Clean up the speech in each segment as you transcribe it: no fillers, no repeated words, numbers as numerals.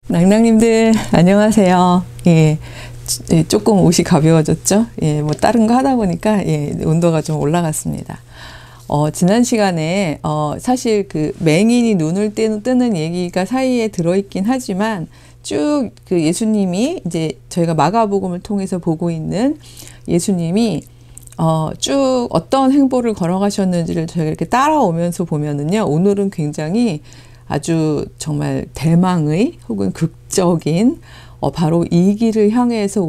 낭낭님들 안녕하세요. 예, 조금 옷이 가벼워졌죠? 예, 뭐 다른 거 하다 보니까 온도가 좀 올라갔습니다. 지난 시간에 사실 그 맹인이 눈을 뜨는 얘기가 사이에 들어있긴 하지만 쭉 그 예수님이 이제 저희가 마가복음을 통해서 보고 있는 예수님이 쭉 어떤 행보를 걸어가셨는지를 저희가 이렇게 따라오면서 보면은요, 오늘은 굉장히 아주 정말 대망의 혹은 극적인 바로 이 길을 향해서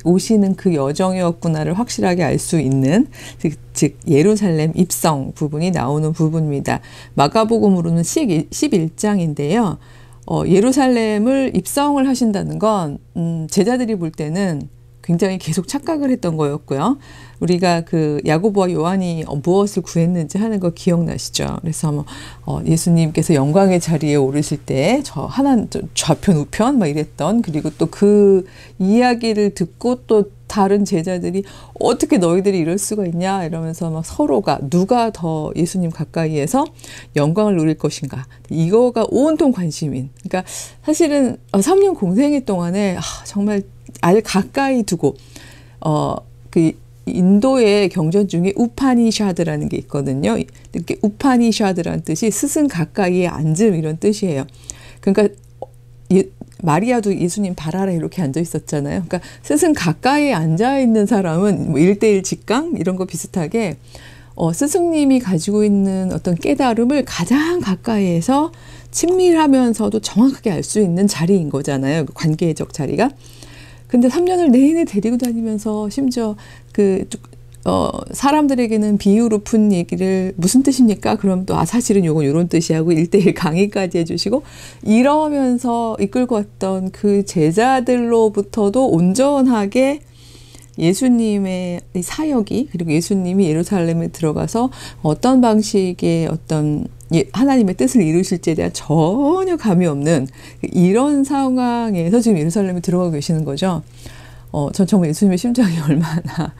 오시는 그 여정이었구나를 확실하게 알 수 있는 즉 예루살렘 입성 부분이 나오는 부분입니다. 마가복음으로는 11장인데요. 예루살렘을 입성을 하신다는 건 제자들이 볼 때는 굉장히 계속 착각을 했던 거였고요. 우리가 그 야고보와 요한이 무엇을 구했는지 하는 거 기억나시죠? 그래서 예수님께서 영광의 자리에 오르실 때 좌편 우편 막 이랬던, 그리고 또 그 이야기를 듣고 또 다른 제자들이 어떻게 너희들이 이럴 수가 있냐 이러면서 막 서로가 누가 더 예수님 가까이에서 영광을 누릴 것인가, 이거가 온통 관심인. 그러니까 사실은 3년 공생애 동안에 정말 아주 가까이 두고 그 인도의 경전 중에 우파니샤드라는 게 있거든요. 이렇게 우파니샤드라는 뜻이 스승 가까이에 앉음 이런 뜻이에요. 그러니까 마리아도 예수님 발 아래 이렇게 앉아 있었잖아요. 그러니까 스승 가까이에 앉아 있는 사람은 뭐 1대1 직강 이런 거 비슷하게 스승님이 가지고 있는 어떤 깨달음을 가장 가까이에서 친밀하면서도 정확하게 알 수 있는 자리인 거잖아요. 그 관계적 자리가. 근데 3년을 내내 데리고 다니면서 심지어 사람들에게는 비유로 푼 얘기를 무슨 뜻입니까? 그럼 또 사실은 요건 요런 뜻이하고 1대1 강의까지 해주시고 이러면서 이끌고 왔던 그 제자들로부터도 온전하게 예수님의 사역이, 그리고 예수님이 예루살렘에 들어가서 어떤 방식의 어떤 하나님의 뜻을 이루실지에 대한 전혀 감이 없는 이런 상황에서 지금 예루살렘에 들어가고 계시는 거죠. 전 정말 예수님의 심정이 얼마나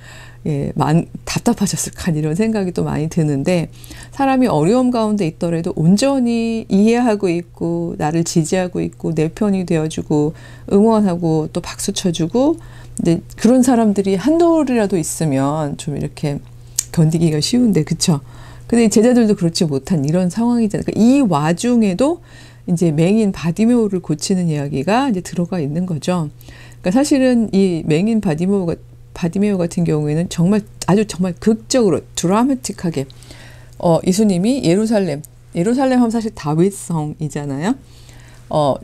답답하셨을까 이런 생각이 또 많이 드는데, 사람이 어려움 가운데 있더라도 온전히 이해하고 있고 나를 지지하고 있고 내 편이 되어주고 응원하고 또 박수 쳐주고, 근데 그런 사람들이 한둘이라도 있으면 좀 이렇게 견디기가 쉬운데, 그쵸? 근데 제자들도 그렇지 못한 이런 상황이잖아요. 그러니까 이 와중에도 이제 맹인 바디메오를 고치는 이야기가 이제 들어가 있는 거죠. 그러니까 사실은 이 맹인 바디메오 같은 경우에는 정말 극적으로 드라마틱하게 예수님이 예루살렘 하면 사실 다윗성이잖아요.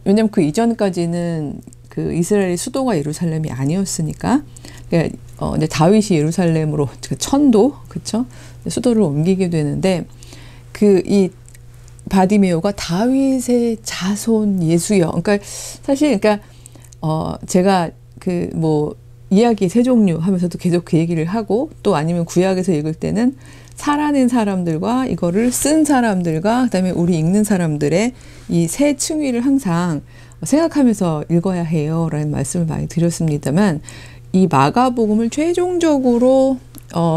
왜냐면 그 이전까지는 그 이스라엘의 수도가 예루살렘이 아니었으니까, 그러니까 이제 다윗이 예루살렘으로 천도, 그쵸? 수도를 옮기게 되는데, 이 바디메오가 다윗의 자손 예수여. 그러니까 사실 제가 이야기 세 종류 하면서도 계속 그 얘기를 하고, 또 아니면 구약에서 읽을 때는 살아낸 사람들과 이거를 쓴 사람들과 그다음에 우리 읽는 사람들의 이 세 층위를 항상 생각하면서 읽어야 해요 라는 말씀을 많이 드렸습니다만, 이 마가복음을 최종적으로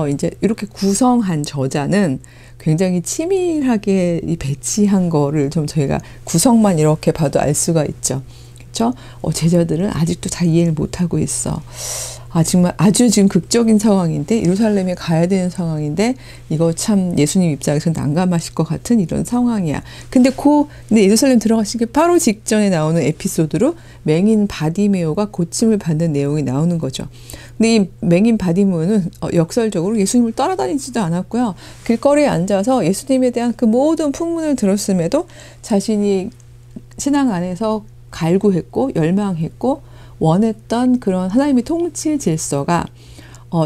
이제 이렇게 구성한 저자는 굉장히 치밀하게 배치한 거를 좀 저희가 구성만 이렇게 봐도 알 수가 있죠. 그렇죠? 제자들은 아직도 다 이해를 못하고 있어. 정말 아주 지금 극적인 상황인데, 예루살렘에 가야 되는 상황인데, 이거 참 예수님 입장에서 난감하실 것 같은 이런 상황이야. 근데 예루살렘 들어가신 게 바로 직전에 나오는 에피소드로 맹인 바디메오가 고침을 받는 내용이 나오는 거죠. 근데 이 맹인 바디메오는 역설적으로 예수님을 따라다니지도 않았고요. 길거리에 앉아서 예수님에 대한 그 모든 풍문을 들었음에도 자신이 신앙 안에서 갈구했고 열망했고 원했던 그런 하나님의 통치 질서가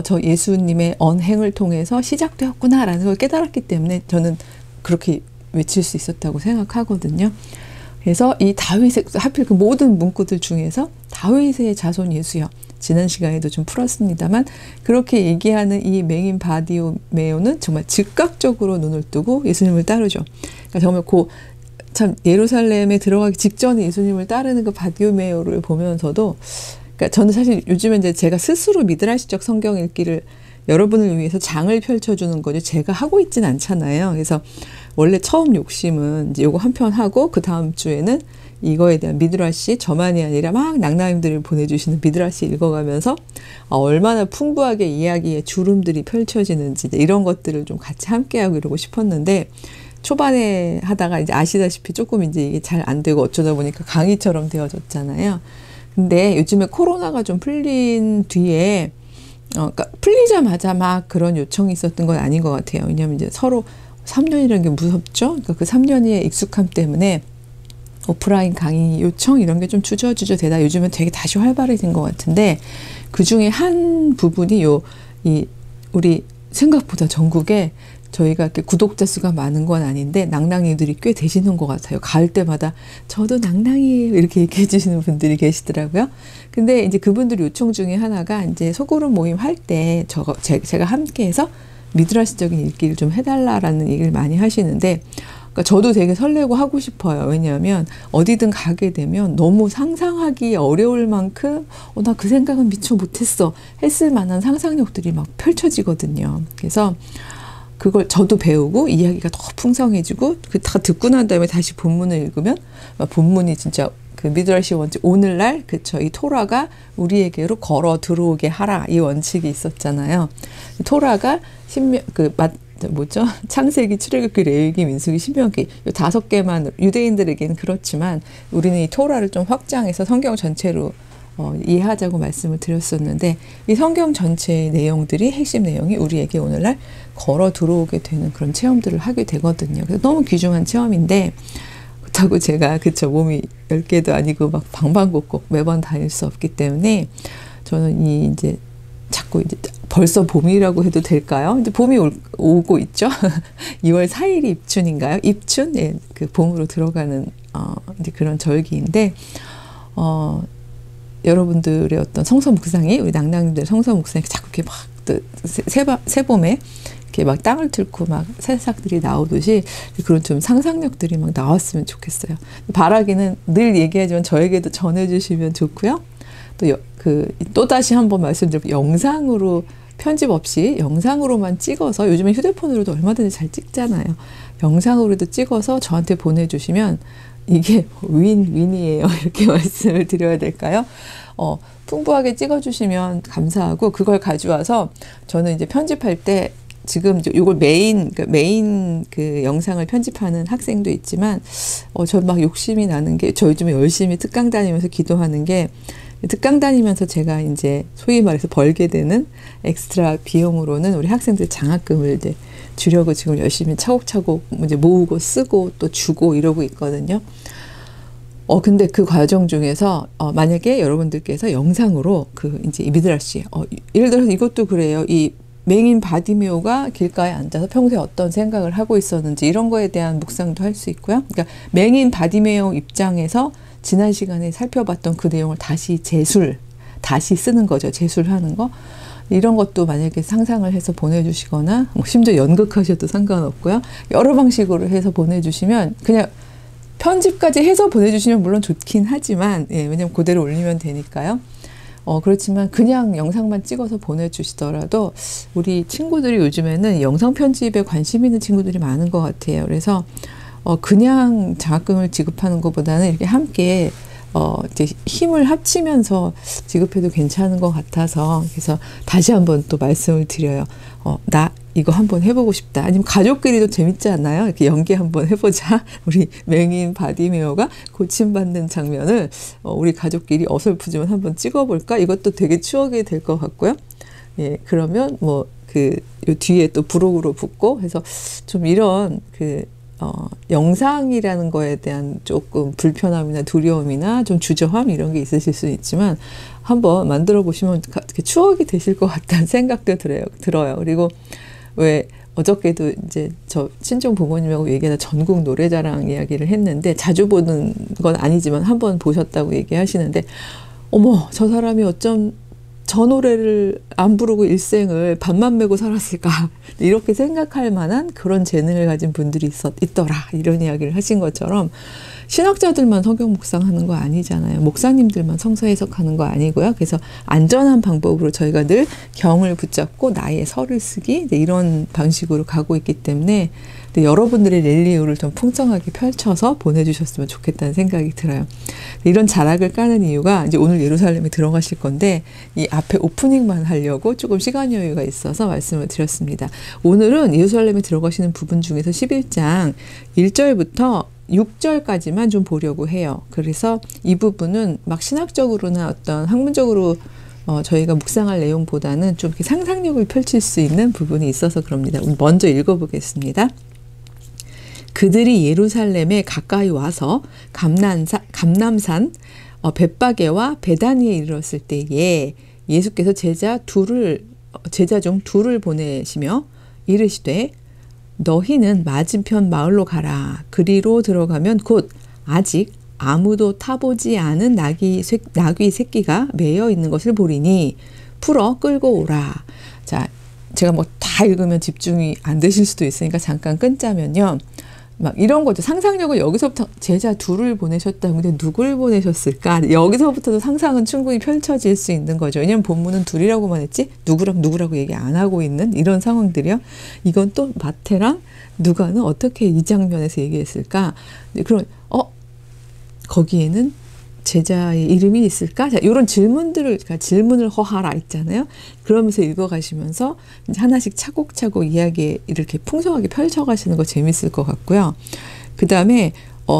저 예수님의 언행을 통해서 시작되었구나라는 걸 깨달았기 때문에 저는 그렇게 외칠 수 있었다고 생각하거든요. 그래서 이 다윗의, 하필 그 모든 문구들 중에서 다윗의 자손 예수여, 지난 시간에도 좀 풀었습니다만, 그렇게 얘기하는 이 맹인 바디메오는 정말 즉각적으로 눈을 뜨고 예수님을 따르죠. 그러니까 정말 참 예루살렘에 들어가기 직전에 예수님을 따르는 그 바디메오를 보면서도, 그러니까 저는 사실 요즘에 이제 제가 스스로 미드라시적 성경 읽기를 여러분을 위해서 장을 펼쳐주는 거죠. 제가 하고 있진 않잖아요. 그래서 원래 처음 욕심은 이제 요거 한 편 하고 그 다음 주에는 이거에 대한 미드라시, 저만이 아니라 막 낭낭님들이 보내주시는 미드라시 읽어가면서 얼마나 풍부하게 이야기의 주름들이 펼쳐지는지 이런 것들을 좀 같이 함께하고 이러고 싶었는데, 초반에 하다가 이제 아시다시피 조금 이제 이게 잘 안 되고 어쩌다 보니까 강의처럼 되어졌잖아요. 근데 요즘에 코로나가 좀 풀린 뒤에, 그러니까 풀리자마자 막 그런 요청이 있었던 건 아닌 것 같아요. 왜냐하면 이제 서로 3년이라는 게 무섭죠? 그러니까 그 3년의 익숙함 때문에 오프라인 강의 요청 이런 게 좀 주저주저 되다 요즘은 되게 다시 활발해진 것 같은데, 그 중에 한 부분이 우리 생각보다 전국에 저희가 이렇게 구독자 수가 많은 건 아닌데 낭낭이들이 꽤 되시는 것 같아요. 가을 때마다 저도 낭낭이에요 이렇게 얘기해 주시는 분들이 계시더라고요. 근데 이제 그분들 요청 중에 하나가 이제 소그룹 모임 할 때 제가 함께해서 미드라시적인 읽기를 좀 해달라라는 얘기를 많이 하시는데, 그러니까 저도 되게 설레고 하고 싶어요. 왜냐하면 어디든 가게 되면 너무 상상하기 어려울 만큼 나 그 생각은 미처 못했어 했을 만한 상상력들이 막 펼쳐지거든요. 그래서 그걸 저도 배우고 이야기가 더 풍성해지고 다 듣고 난 다음에 다시 본문을 읽으면 본문이 진짜 그 미드라시 원칙, 오늘날 그쵸, 이 토라가 우리에게로 걸어 들어오게 하라 이 원칙이 있었잖아요. 토라가 창세기, 출애굽기, 레위기, 민수기, 신명기 이 5개만 유대인들에게는 그렇지만 우리는 이 토라를 좀 확장해서 성경 전체로 이해하자고 말씀을 드렸었는데, 이 성경 전체의 내용들이, 핵심 내용이 우리에게 오늘날 걸어 들어오게 되는 그런 체험들을 하게 되거든요. 그래서 너무 귀중한 체험인데, 그렇다고 제가 몸이 10개도 아니고 막 방방곡곡 매번 다닐 수 없기 때문에 저는 이제 자꾸 이제 벌써 봄이라고 해도 될까요? 이제 봄이 오고 있죠. 2월 4일이 입춘인가요? 입춘? 예, 그 봄으로 들어가는 이제 그런 절기인데, 여러분들의 어떤 성서 묵상이, 우리 낭낭님들 성서 묵상이 자꾸 이렇게 막 새봄에 이렇게 막 땅을 뚫고 막 새싹들이 나오듯이 그런 좀 상상력들이 막 나왔으면 좋겠어요. 바라기는 늘 얘기하지만 저에게도 전해주시면 좋고요. 또 다시 한번 말씀드리고, 영상으로 편집 없이 영상으로만 찍어서, 요즘에 휴대폰으로도 얼마든지 잘 찍잖아요. 영상으로도 찍어서 저한테 보내주시면 이게 윈윈이에요. 이렇게 말씀을 드려야 될까요? 풍부하게 찍어주시면 감사하고, 그걸 가져와서 저는 이제 편집할 때 지금 이걸 메인 그 영상을 편집하는 학생도 있지만, 저 막 욕심이 나는 게, 저 요즘에 열심히 특강 다니면서 기도하는 게, 특강 다니면서 제가 이제 소위 말해서 벌게 되는 엑스트라 비용으로는 우리 학생들 장학금을 이제 주려고 지금 열심히 차곡차곡 이제 모으고 쓰고 또 주고 이러고 있거든요. 근데 그 과정 중에서 만약에 여러분들께서 영상으로 이제 미드라시, 예를 들어서 이것도 그래요. 이 맹인 바디메오가 길가에 앉아서 평소에 어떤 생각을 하고 있었는지 이런 거에 대한 묵상도 할 수 있고요. 그러니까 맹인 바디메오 입장에서 지난 시간에 살펴봤던 그 내용을 다시 쓰는 거죠. 제술하는 거. 이런 것도 만약에 상상을 해서 보내주시거나, 심지어 연극하셔도 상관없고요. 여러 방식으로 해서 보내주시면, 그냥 편집까지 해서 보내주시면 물론 좋긴 하지만, 왜냐면 그대로 올리면 되니까요. 그렇지만 그냥 영상만 찍어서 보내주시더라도 우리 친구들이 요즘에는 영상 편집에 관심 있는 친구들이 많은 것 같아요. 그래서 그냥 장학금을 지급하는 것보다는 이렇게 함께 이제 힘을 합치면서 지급해도 괜찮은 것 같아서, 그래서 다시 한번 또 말씀을 드려요. 나 이거 한번 해보고 싶다. 아니면 가족끼리도 재밌지 않나요? 이렇게 연기 한번 해보자. 우리 맹인 바디메어가 고침받는 장면을 우리 가족끼리 어설프지만 한번 찍어볼까? 이것도 되게 추억이 될 것 같고요. 예, 그러면 요 뒤에 또 부록으로 붙고 해서 좀 이런 영상이라는 거에 대한 조금 불편함이나 두려움이나 좀 주저함 이런 게 있으실 수 있지만, 한번 만들어 보시면 추억이 되실 것 같다는 생각도 들어요. 그리고 왜 어저께도 이제 저 친정 부모님하고 얘기하다 전국 노래자랑 이야기를 했는데, 자주 보는 건 아니지만 한번 보셨다고 얘기하시는데, 어머 저 사람이 어쩜 저 노래를 안 부르고 일생을 밥만 메고 살았을까 이렇게 생각할 만한 그런 재능을 가진 분들이 있더라 이런 이야기를 하신 것처럼 신학자들만 성경 묵상하는 거 아니잖아요. 목사님들만 성서 해석하는 거 아니고요. 그래서 안전한 방법으로 저희가 늘 경을 붙잡고 나의 설을 쓰기 이런 방식으로 가고 있기 때문에 여러분들의 랠리오를 좀 풍성하게 펼쳐서 보내주셨으면 좋겠다는 생각이 들어요. 이런 자락을 까는 이유가 이제 오늘 예루살렘에 들어가실 건데 이 앞에 오프닝만 하려고 조금 시간 여유가 있어서 말씀을 드렸습니다. 오늘은 예루살렘에 들어가시는 부분 중에서 11장 1절부터 6절까지만 좀 보려고 해요. 그래서 이 부분은 막 신학적으로나 어떤 학문적으로 저희가 묵상할 내용보다는 좀 이렇게 상상력을 펼칠 수 있는 부분이 있어서 그럽니다. 먼저 읽어보겠습니다. 그들이 예루살렘에 가까이 와서 감남산 벳바게와 베다니에 이르렀을 때에 예수께서 제자 중 둘을 보내시며 이르시되 너희는 맞은편 마을로 가라. 그리로 들어가면 곧 아직 아무도 타보지 않은 나귀 새끼가 매여 있는 것을 보리니 풀어 끌고 오라. 자, 제가 뭐 다 읽으면 집중이 안 되실 수도 있으니까 잠깐 끊자면요. 막 이런 거죠. 상상력을 여기서부터 제자 둘을 보내셨다. 근데 누굴 보내셨을까? 여기서부터도 상상은 충분히 펼쳐질 수 있는 거죠. 왜냐면 본문은 둘이라고만 했지 누구라고 얘기 안 하고 있는 이런 상황들이요. 이건 또 마태랑 누가는 어떻게 이 장면에서 얘기했을까? 그럼 거기에는 제자의 이름이 있을까? 자, 이런 그러니까 질문을 허하라 있잖아요. 그러면서 읽어가시면서 이제 하나씩 차곡차곡 이야기 이렇게 풍성하게 펼쳐가시는 거 재밌을 것 같고요. 그 다음에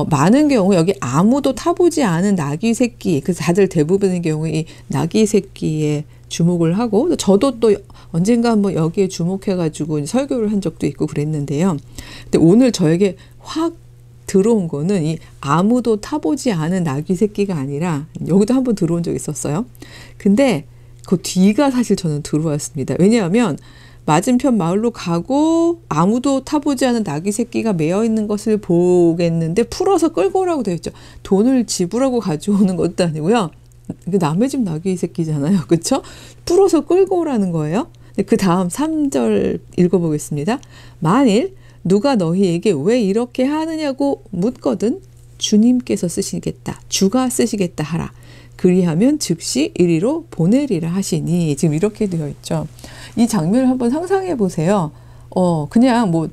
많은 경우 여기 아무도 타보지 않은 나귀 새끼, 그래서 다들 대부분의 경우에 이 나귀 새끼에 주목을 하고 저도 또 언젠가 한번 여기에 주목해가지고 설교를 한 적도 있고 그랬는데요. 근데 오늘 저에게 확 들어온 거는 이 아무도 타보지 않은 나귀 새끼가 아니라 여기도 한번 들어온 적 있었어요. 근데 그 뒤가 사실 저는 들어왔습니다. 왜냐하면 맞은편 마을로 가고 아무도 타보지 않은 나귀 새끼가 매여 있는 것을 보겠는데 풀어서 끌고 오라고 되어 있죠. 돈을 지불하고 가져오는 것도 아니고요. 남의 집 나귀 새끼잖아요. 그렇죠? 풀어서 끌고 오라는 거예요. 그 다음 3절 읽어보겠습니다. 만일 누가 너희에게 왜 이렇게 하느냐고 묻거든 주님께서 쓰시겠다. 주가 쓰시겠다 하라. 그리하면 즉시 이리로 보내리라 하시니 지금 이렇게 되어 있죠. 이 장면을 한번 상상해 보세요. 그냥 뭐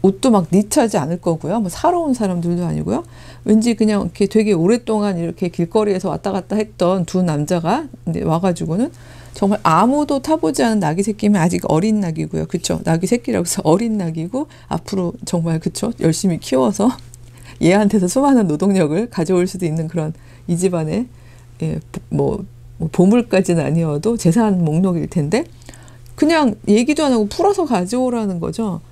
옷도 막 니트하지 않을 거고요. 뭐 사러 온 사람들도 아니고요. 왠지 그냥 이렇게 되게 오랫동안 이렇게 길거리에서 왔다 갔다 했던 두 남자가 와가지고는 정말 아무도 타보지 않은 나귀 새끼면 아직 어린 나귀고요. 그쵸? 나귀 새끼라고 해서 어린 나귀고 앞으로 정말 그쵸? 열심히 키워서 얘한테서 수많은 노동력을 가져올 수도 있는 그런 이 집안의 뭐 보물까지는 아니어도 재산 목록일 텐데 그냥 얘기도 안 하고 풀어서 가져오라는 거죠.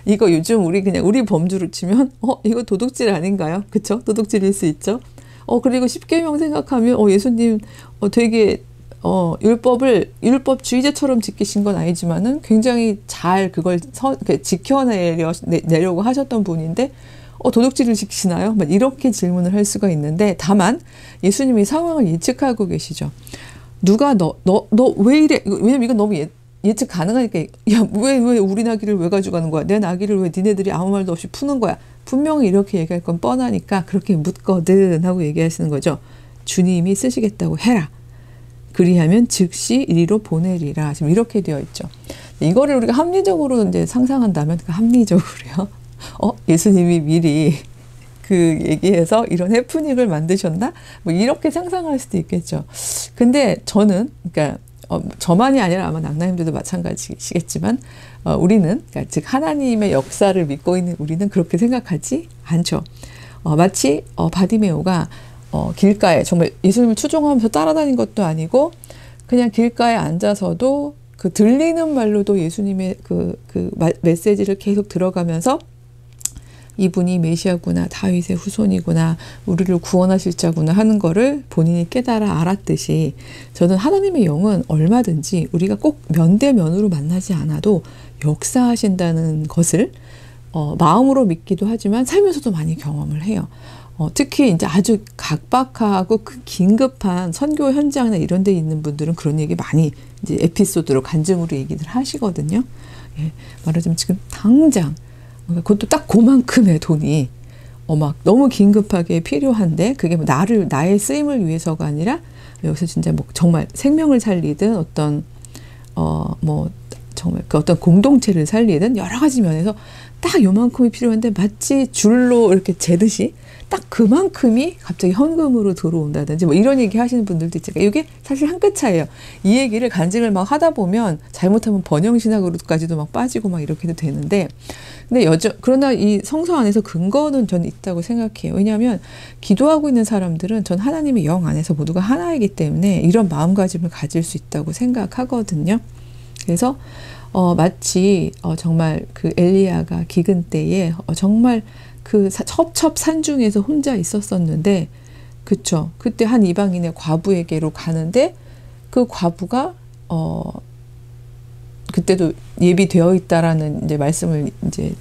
이거 요즘 우리 범주로 치면 이거 도둑질 아닌가요? 그쵸? 도둑질일 수 있죠. 그리고 십계명 생각하면 예수님 되게 율법주의자처럼 지키신 건 아니지만은 굉장히 잘 그걸 지켜내려고 하셨던 분인데 도둑질을 지키시나요? 이렇게 질문을 할 수가 있는데 다만 예수님이 상황을 예측하고 계시죠. 누가 너 왜 이래? 왜냐면 이건 너무 예측 가능하니까 왜 우리 나귀를 왜 가져가는 거야? 내 나귀를 왜 니네들이 아무 말도 없이 푸는 거야? 분명히 이렇게 얘기할 건 뻔하니까 그렇게 묻거든 하고 얘기하시는 거죠. 주님이 쓰시겠다고 해라. 그리하면 즉시 이리로 보내리라. 지금 이렇게 되어 있죠. 이거를 우리가 합리적으로 이제 상상한다면 합리적으로요. 예수님이 미리 그 얘기해서 이런 해프닝을 만드셨나? 뭐 이렇게 상상할 수도 있겠죠. 근데 저는 그러니까 저만이 아니라 아마 낭나님들도 마찬가지시겠지만 우리는 그러니까 즉 하나님의 역사를 믿고 있는 우리는 그렇게 생각하지 않죠. 마치 바디메오가 길가에 정말 예수님을 추종하면서 따라다닌 것도 아니고 그냥 길가에 앉아서도 그 들리는 말로도 예수님의 그 메시지를 계속 들어가면서 이분이 메시아구나, 다윗의 후손이구나, 우리를 구원하실 자구나 하는 거를 본인이 깨달아 알았듯이 저는 하나님의 영은 얼마든지 우리가 꼭 면대면으로 만나지 않아도 역사하신다는 것을 마음으로 믿기도 하지만 살면서도 많이 경험을 해요. 특히 이제 아주 각박하고 긴급한 선교 현장이나 이런 데 있는 분들은 그런 얘기 많이 이제 에피소드로 간증으로 얘기들 하시거든요. 예, 말하자면 지금 당장 그것도 딱 그만큼의 돈이 막 너무 긴급하게 필요한데 그게 뭐 나의 쓰임을 위해서가 아니라 여기서 진짜 뭐 정말 생명을 살리든 어떤 뭐 정말 그 어떤 공동체를 살리든 여러 가지 면에서 딱 요만큼이 필요한데 마치 줄로 이렇게 재듯이 딱 그만큼이 갑자기 현금으로 들어온다든지 뭐 이런 얘기 하시는 분들도 있잖아요. 이게 사실 한 끗 차이예요. 이 얘기를 간증을 막 하다 보면 잘못하면 번영신학으로까지도 막 빠지고 막 이렇게도 되는데 근데 그러나 이 성서 안에서 근거는 저는 있다고 생각해요. 왜냐하면 기도하고 있는 사람들은 전 하나님의 영 안에서 모두가 하나이기 때문에 이런 마음가짐을 가질 수 있다고 생각하거든요. 그래서 마치 정말 그 엘리야가 기근 때에 정말 그 첩첩산 중에서 혼자 있었었는데 그쵸. 그때 한 이방인의 과부에게로 가는데 그 과부가 그때도 예비되어 있다라는 이제 말씀을 이제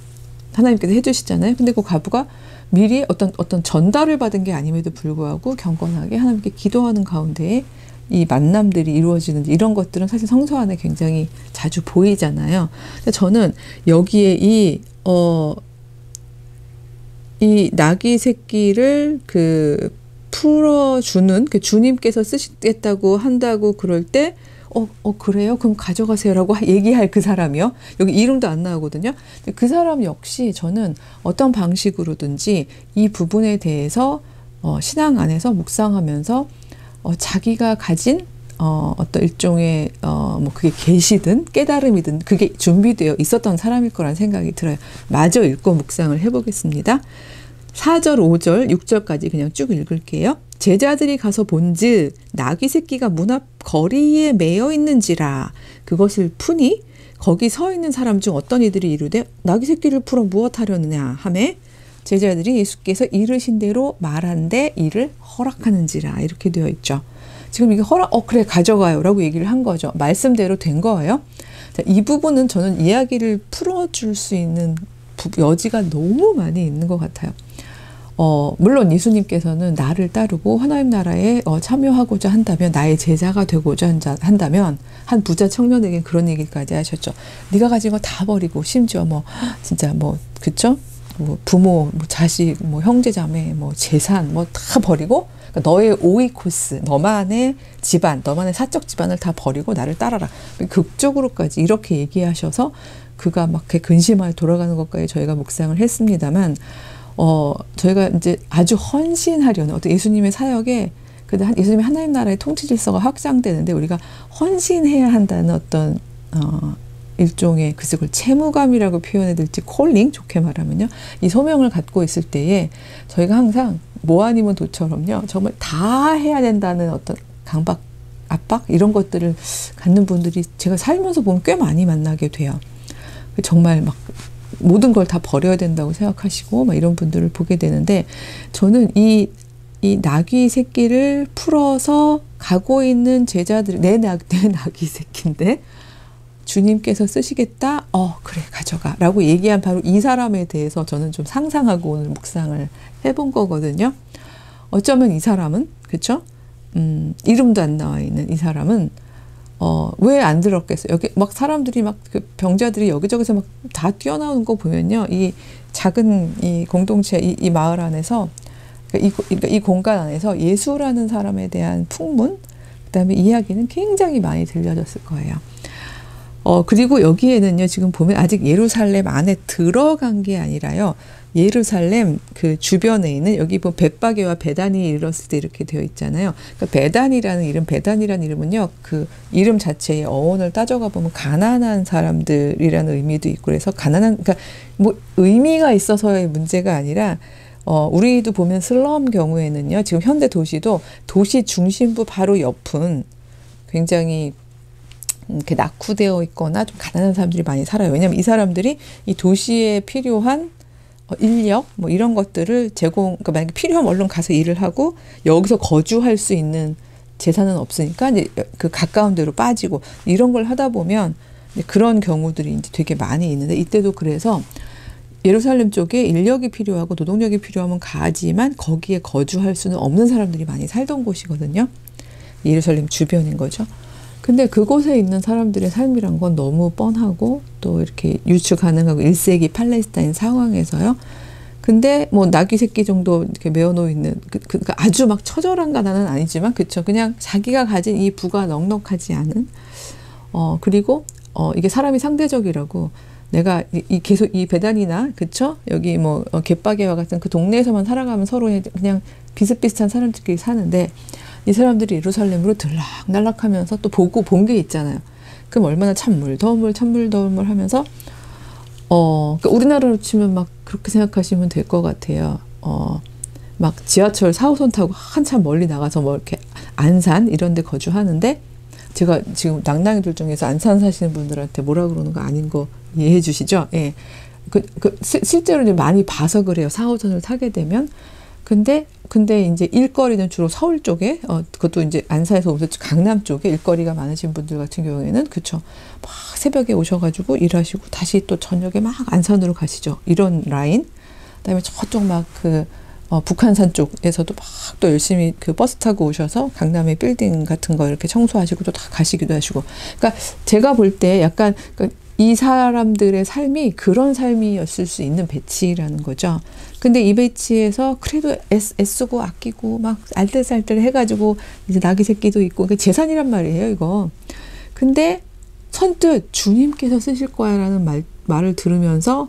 하나님께서 해주시잖아요. 근데 그 과부가 미리 어떤 전달을 받은 게 아님에도 불구하고 경건하게 하나님께 기도하는 가운데에 이 만남들이 이루어지는 이런 것들은 사실 성서 안에 굉장히 자주 보이잖아요. 근데 저는 여기에 이 나귀 새끼를 풀어주는 주님께서 쓰시겠다고 한다고 그럴 때 그래요? 그럼 가져가세요라고 얘기할 그 사람이요. 여기 이름도 안 나오거든요. 그 사람 역시 저는 어떤 방식으로든지 이 부분에 대해서 신앙 안에서 묵상하면서 자기가 가진 어떤 일종의 뭐 그게 계시든 깨달음이든 그게 준비되어 있었던 사람일 거란 생각이 들어요. 마저 읽고 묵상을 해보겠습니다. 4절, 5절, 6절까지 그냥 쭉 읽을게요. 제자들이 가서 본즉 나귀 새끼가 문 앞 거리에 매여 있는지라 그것을 푸니 거기 서 있는 사람 중 어떤 이들이 이르되 나귀 새끼를 풀어 무엇하려느냐 하매 제자들이 예수께서 이르신 대로 말한데 이를 허락하는지라 이렇게 되어 있죠. 지금 이게 그래 가져가요 라고 얘기를 한 거죠. 말씀대로 된 거예요. 자, 이 부분은 저는 이야기를 풀어줄 수 있는 여지가 너무 많이 있는 것 같아요. 물론 예수님께서는 나를 따르고 하나님 나라에 참여하고자 한다면 나의 제자가 되고자 한다면 한 부자 청년에게 그런 얘기까지 하셨죠. 네가 가진 거 다 버리고 심지어 뭐 진짜 뭐 그쵸? 뭐 부모, 뭐 자식, 뭐 형제자매, 뭐 재산 뭐 다 버리고 그러니까 너의 오이코스, 너만의 집안, 너만의 사적 집안을 다 버리고 나를 따라라. 극적으로까지 이렇게 얘기하셔서 그가 막 근심하여 돌아가는 것까지 저희가 묵상을 했습니다만 저희가 이제 아주 헌신하려는 어떤 예수님의 사역에 예수님의 하나님 나라의 통치 질서가 확장되는데 우리가 헌신해야 한다는 어떤 일종의 그걸 채무감이라고 표현해야 될지 콜링 좋게 말하면요. 이 소명을 갖고 있을 때에 저희가 항상 뭐 아니면 도처럼요. 정말 다 해야 된다는 어떤 강박, 압박 이런 것들을 갖는 분들이 제가 살면서 보면 꽤 많이 만나게 돼요. 정말 막 모든 걸 다 버려야 된다고 생각하시고 막 이런 분들을 보게 되는데 저는 이 나귀 새끼를 풀어서 가고 있는 제자들 내 나귀 새끼인데 주님께서 쓰시겠다? 그래 가져가 라고 얘기한 바로 이 사람에 대해서 저는 좀 상상하고 오늘 묵상을 해본 거거든요. 어쩌면 이 사람은 그쵸? 이름도 안 나와 있는 이 사람은 왜 안 들었겠어요? 여기 막 사람들이 막 그 병자들이 여기저기서 막 다 뛰어나오는 거 보면요. 이 작은 이 공동체, 이 마을 안에서, 그러니까 이 공간 안에서 예수라는 사람에 대한 풍문, 그 다음에 이야기는 굉장히 많이 들려졌을 거예요. 그리고 여기에는요, 지금 보면 아직 예루살렘 안에 들어간 게 아니라요. 예루살렘 그 주변에 있는 여기 뭐 벳바게와 베단이 이르렀을 때 이렇게 되어 있잖아요. 그러니까 베단이라는 이름은요, 그 이름 자체의 어원을 따져가 보면 가난한 사람들이라는 의미도 있고 그래서 그러니까 뭐 의미가 있어서의 문제가 아니라 우리도 보면 슬럼 경우에는요, 지금 현대 도시도 도시 중심부 바로 옆은 굉장히 이렇게 낙후되어 있거나 좀 가난한 사람들이 많이 살아요. 왜냐하면 이 사람들이 이 도시에 필요한 인력 뭐 이런 것들을 그러니까 만약에 필요하면 얼른 가서 일을 하고 여기서 거주할 수 있는 재산은 없으니까 이제 그 가까운 데로 빠지고 이런 걸 하다 보면 그런 경우들이 이제 되게 많이 있는데 이때도 그래서 예루살렘 쪽에 인력이 필요하고 노동력이 필요하면 가지만 거기에 거주할 수는 없는 사람들이 많이 살던 곳이거든요. 예루살렘 주변인 거죠. 근데 그곳에 있는 사람들의 삶이란 건 너무 뻔하고 또 이렇게 유추 가능하고 1세기 팔레스타인 상황에서요. 근데 뭐 나귀 새끼 정도 이렇게 메어놓여 있는 아주 막 처절한 가난은 아니지만 그쵸. 그냥 자기가 가진 이 부가 넉넉하지 않은 그리고 이게 사람이 상대적이라고 내가 계속 이 베단이나 그쵸? 여기 뭐 갯바게와 같은 그 동네에서만 살아가면 서로 그냥 비슷비슷한 사람들끼리 사는데 이 사람들이 예루살렘으로 들락날락하면서 또 보고 본 게 있잖아요. 그럼 얼마나 찬물 하면서 그러니까 우리나라로 치면 막 그렇게 생각하시면 될 것 같아요. 막 지하철 4호선 타고 한참 멀리 나가서 뭐 이렇게 안산 이런 데 거주하는데 제가 지금 낭낭이들 중에서 안산 사시는 분들한테 뭐라 그러는 거 아닌 거 이해해 주시죠? 예. 실제로 이제 많이 봐서 그래요. 4호선을 타게 되면. 근데 이제 일거리는 주로 서울 쪽에, 그것도 이제 안산에서 오서 강남 쪽에 일거리가 많으신 분들 같은 경우에는, 그쵸. 막 새벽에 오셔가지고 일하시고 다시 또 저녁에 막 안산으로 가시죠. 이런 라인. 그 다음에 저쪽 막 북한산 쪽에서도 막 또 열심히 그 버스 타고 오셔서 강남의 빌딩 같은 거 이렇게 청소하시고 또 다 가시기도 하시고. 그러니까 제가 볼 때 약간 이 사람들의 삶이 그런 삶이었을 수 있는 배치라는 거죠. 근데 이 배치에서 그래도 애쓰고 아끼고 막 알뜰살뜰 해가지고 이제 나귀 새끼도 있고 재산이란 말이에요, 이거. 근데 선뜻 주님께서 쓰실 거야라는 말을 들으면서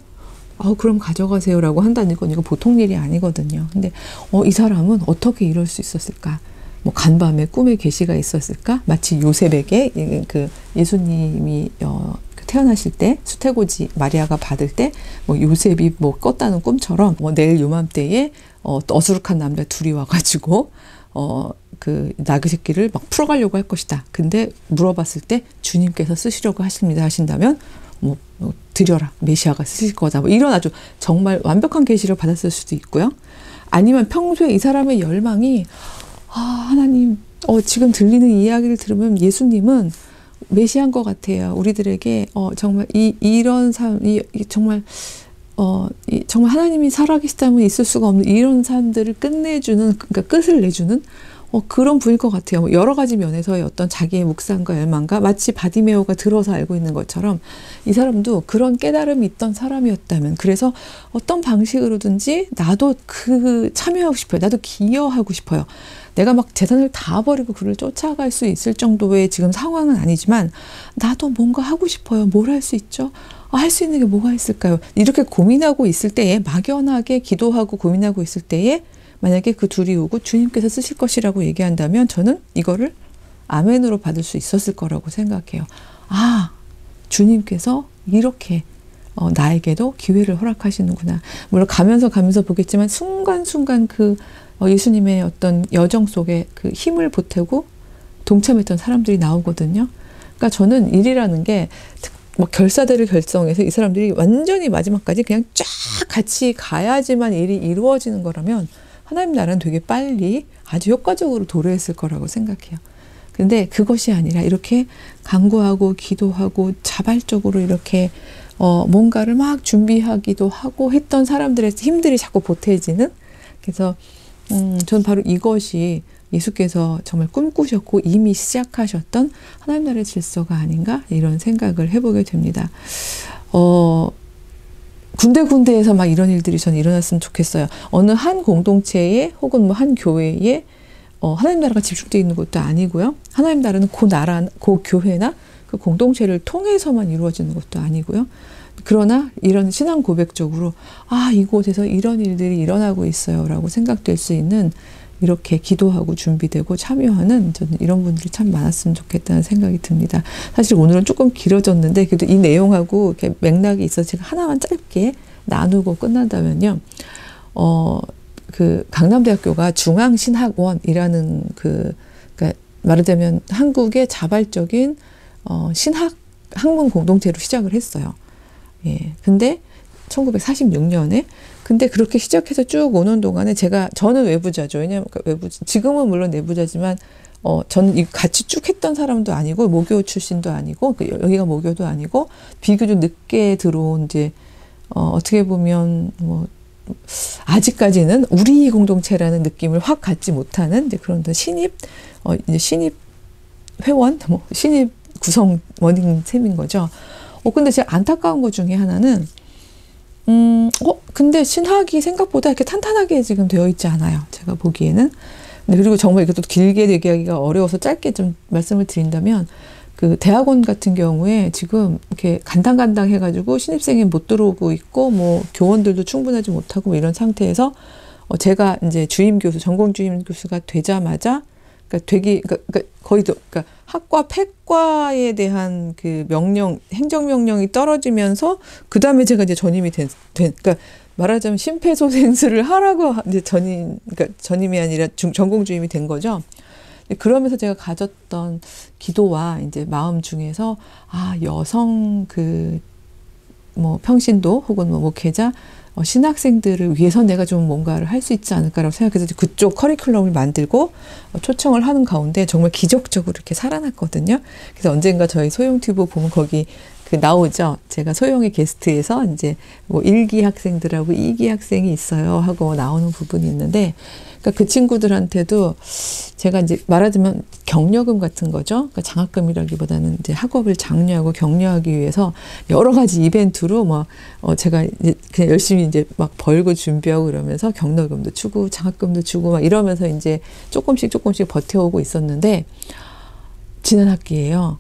그럼 가져가세요라고 한다는 건 이거 보통 일이 아니거든요. 근데 이 사람은 어떻게 이럴 수 있었을까? 뭐 간밤에 꿈에 계시가 있었을까? 마치 요셉에게 그 예수님이 태어나실 때 수태고지 마리아가 받을 때 뭐 요셉이 뭐 꿨다는 꿈처럼 내일 요맘때에 어수룩한 남자 둘이 와가지고 그 나귀 새끼를 막 풀어가려고 할 것이다. 근데 물어봤을 때 주님께서 쓰시려고 하십니다 하신다면 뭐 드려라 메시아가 쓰실 거다. 뭐 이런 아주 정말 완벽한 계시를 받았을 수도 있고요. 아니면 평소에 이 사람의 열망이 하나님 지금 들리는 이야기를 들으면 예수님은 메시아인 것 같아요. 우리들에게 정말 이런 삶이 정말 정말 하나님이 살아계시다면 있을 수가 없는 이런 삶들을 끝내주는, 그러니까 끝을 내주는 그런 분일 것 같아요. 여러 가지 면에서의 어떤 자기의 묵상과 열망과 마치 바디메오가 들어서 알고 있는 것처럼 이 사람도 그런 깨달음이 있던 사람이었다면, 그래서 어떤 방식으로든지 나도 참여하고 싶어요. 나도 기여하고 싶어요. 내가 막 재산을 다 버리고 그를 쫓아갈 수 있을 정도의 지금 상황은 아니지만 나도 뭔가 하고 싶어요. 뭘 할 수 있죠? 할 수 있는 게 뭐가 있을까요? 이렇게 고민하고 있을 때에, 막연하게 기도하고 고민하고 있을 때에 만약에 그 둘이 오고 주님께서 쓰실 것이라고 얘기한다면 저는 이거를 아멘으로 받을 수 있었을 거라고 생각해요. 주님께서 이렇게 나에게도 기회를 허락하시는구나. 물론 가면서 보겠지만 순간순간 예수님의 어떤 여정 속에 그 힘을 보태고 동참했던 사람들이 나오거든요. 그러니까 저는 일이라는 게 뭐 결사대를 결성해서 이 사람들이 완전히 마지막까지 그냥 쫙 같이 가야지만 일이 이루어지는 거라면 하나님 나라는 되게 빨리 아주 효과적으로 도래했을 거라고 생각해요. 근데 그것이 아니라 이렇게 간구하고 기도하고 자발적으로 이렇게 뭔가를 막 준비하기도 하고 했던 사람들의 힘들이 자꾸 보태지는, 그래서 저는 바로 이것이 예수께서 정말 꿈꾸셨고 이미 시작하셨던 하나님 나라의 질서가 아닌가, 이런 생각을 해보게 됩니다. 군데군데에서 막 이런 일들이 저는 일어났으면 좋겠어요. 어느 한 공동체에 혹은 뭐 한 교회에 하나님 나라가 집중되어 있는 것도 아니고요. 하나님 나라는 그 교회나 그 공동체를 통해서만 이루어지는 것도 아니고요. 그러나 이런 신앙 고백적으로 이곳에서 이런 일들이 일어나고 있어요 라고 생각될 수 있는, 이렇게 기도하고 준비되고 참여하는, 저는 이런 분들이 참 많았으면 좋겠다는 생각이 듭니다. 사실 오늘은 조금 길어졌는데 그래도 이 내용하고 이렇게 맥락이 있어서 제가 하나만 짧게 나누고 끝난다면요. 그 강남대학교가 중앙신학원이라는 그러니까 말하자면 한국의 자발적인 신학 학문 공동체로 시작을 했어요. 예. 근데 1946년에 근데 그렇게 시작해서 쭉 오는 동안에 저는 외부자죠. 왜냐면 지금은 물론 내부자지만 저는 같이 쭉 했던 사람도 아니고 모교 출신도 아니고 여기가 모교도 아니고 비교적 늦게 들어온 이제 어떻게 보면 뭐 아직까지는 우리 공동체라는 느낌을 확 갖지 못하는 이제 그런 이제 신입 회원, 뭐 신입 구성원인 셈인 거죠. 근데 제가 안타까운 것 중에 하나는, 근데 신학이 생각보다 이렇게 탄탄하게 지금 되어 있지 않아요. 제가 보기에는. 네, 그리고 정말 이것도 길게 얘기하기가 어려워서 짧게 좀 말씀을 드린다면, 그 대학원 같은 경우에 지금 이렇게 간당간당 해가지고 신입생이 못 들어오고 있고, 뭐 교원들도 충분하지 못하고 뭐 이런 상태에서 제가 이제 주임 교수, 전공 주임 교수가 되자마자, 그러니까 거의 그러니까 학과 폐과에 대한 그 행정명령이 떨어지면서 그 다음에 제가 이제 전임이 그러니까 말하자면 심폐소생술을 하라고 이제 그러니까 전임이 아니라 전공 주임이 된 거죠. 그러면서 제가 가졌던 기도와 이제 마음 중에서 여성 뭐 평신도 혹은 뭐 목회자 신학생들을 위해서 내가 좀 뭔가를 할 수 있지 않을까라고 생각해서 그쪽 커리큘럼을 만들고 초청을 하는 가운데 정말 기적적으로 이렇게 살아났거든요. 그래서 언젠가 저희 소용튜브 보면 거기 나오죠. 제가 소용의 게스트에서 이제 뭐 1기 학생들하고 2기 학생이 있어요 하고 나오는 부분이 있는데, 그러니까 그 친구들한테도 제가 이제 말하자면 격려금 같은 거죠. 그러니까 장학금이라기보다는 이제 학업을 장려하고 격려하기 위해서 여러 가지 이벤트로 제가 이제 그냥 열심히 이제 막 벌고 준비하고 그러면서 격려금도 주고 장학금도 주고 막 이러면서 이제 조금씩 버텨오고 있었는데, 지난 학기에요.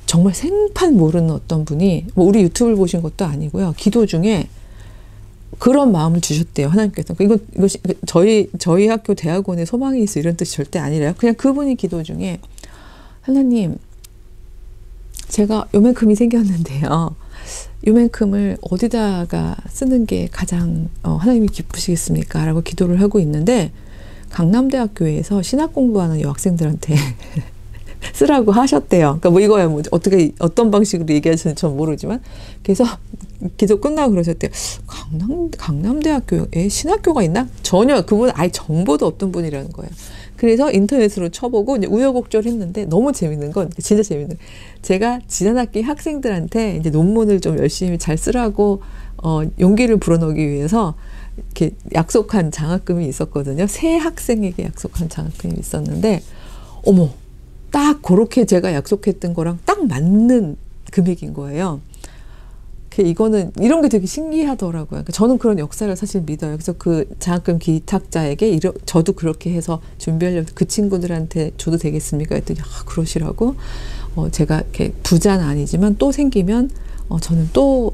정말 생판 모르는 어떤 분이, 뭐 우리 유튜브를 보신 것도 아니고요. 기도 중에 그런 마음을 주셨대요. 하나님께서. 이것이 저희 학교 대학원에 소망이 있어 이런 뜻이 절대 아니라요. 그냥 그분이 기도 중에, 하나님, 제가 요만큼이 생겼는데요. 요만큼을 어디다가 쓰는 게 가장 하나님이 기쁘시겠습니까? 라고 기도를 하고 있는데, 강남대학교에서 신학 공부하는 여학생들한테 쓰라고 하셨대요. 그러니까 뭐 이거야 뭐 어떤 방식으로 얘기하시는지 전 모르지만, 그래서 기도 끝나고 그러셨대요. 강남대학교에 신학교가 있나? 전혀 그분 아예 정보도 없던 분이라는 거예요. 그래서 인터넷으로 쳐보고 이제 우여곡절 했는데, 너무 재밌는 건, 진짜 재밌는, 제가 지난 학기 학생들한테 이제 논문을 좀 열심히 잘 쓰라고 용기를 불어넣기 위해서 이렇게 약속한 장학금이 있었거든요. 새 학생에게 약속한 장학금이 있었는데, 어머, 딱 그렇게 제가 약속했던 거랑 딱 맞는 금액인 거예요. 이거는 이런 게 되게 신기하더라고요. 그러니까 저는 그런 역사를 사실 믿어요. 그래서 그 장학금 기탁자에게 저도 그렇게 해서 준비하려고, 그 친구들한테 줘도 되겠습니까? 했더니 그러시라고. 제가 이렇게 부자는 아니지만 또 생기면 저는 또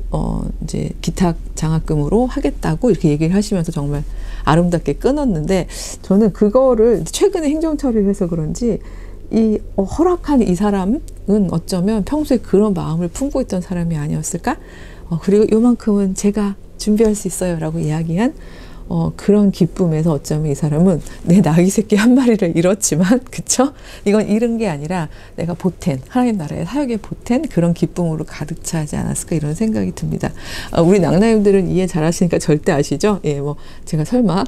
이제 기탁 장학금으로 하겠다고 이렇게 얘기를 하시면서 정말 아름답게 끊었는데, 저는 그거를 최근에 행정 처리를 해서 그런지 허락한 이 사람은 어쩌면 평소에 그런 마음을 품고 있던 사람이 아니었을까? 그리고 요만큼은 제가 준비할 수 있어요 라고 이야기한 그런 기쁨에서 어쩌면 이 사람은 내 나귀 새끼 한 마리를 잃었지만, 그쵸? 이건 잃은 게 아니라 내가 보탠, 하나님 나라의 사역에 보탠 그런 기쁨으로 가득 차지 않았을까, 이런 생각이 듭니다. 우리 낭나님들은 이해 잘 하시니까 절대 아시죠? 예, 뭐 제가 설마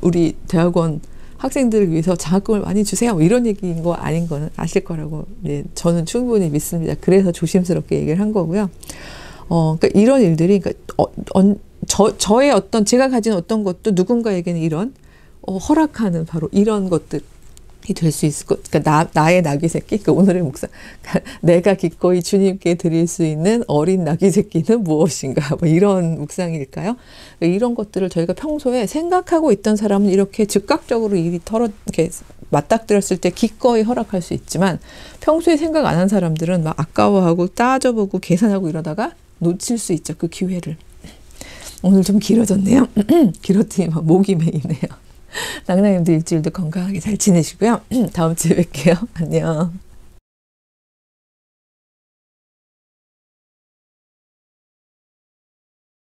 우리 대학원 학생들을 위해서 장학금을 많이 주세요, 뭐 이런 얘기인 거 아닌 거는 아실 거라고 저는 충분히 믿습니다. 그래서 조심스럽게 얘기를 한 거고요. 그러니까 이런 일들이, 저의 제가 가진 어떤 것도 누군가에게는 이런 허락하는 바로 이런 것들이 될 수 있을 것. 그러니까 나의 나귀 새끼. 그러니까 오늘의 묵상. 내가 기꺼이 주님께 드릴 수 있는 어린 나귀 새끼는 무엇인가? 뭐 이런 묵상일까요? 그러니까 이런 것들을 저희가 평소에 생각하고 있던 사람은 이렇게 즉각적으로 이렇게 맞닥뜨렸을 때 기꺼이 허락할 수 있지만, 평소에 생각 안 한 사람들은 막 아까워하고 따져보고 계산하고 이러다가 놓칠 수 있죠. 그 기회를. 오늘 좀 길어졌네요. 길었더니 막 목이 메이네요. 낭낭님도 일주일도 건강하게 잘 지내시고요. 다음 주에 뵐게요. 안녕.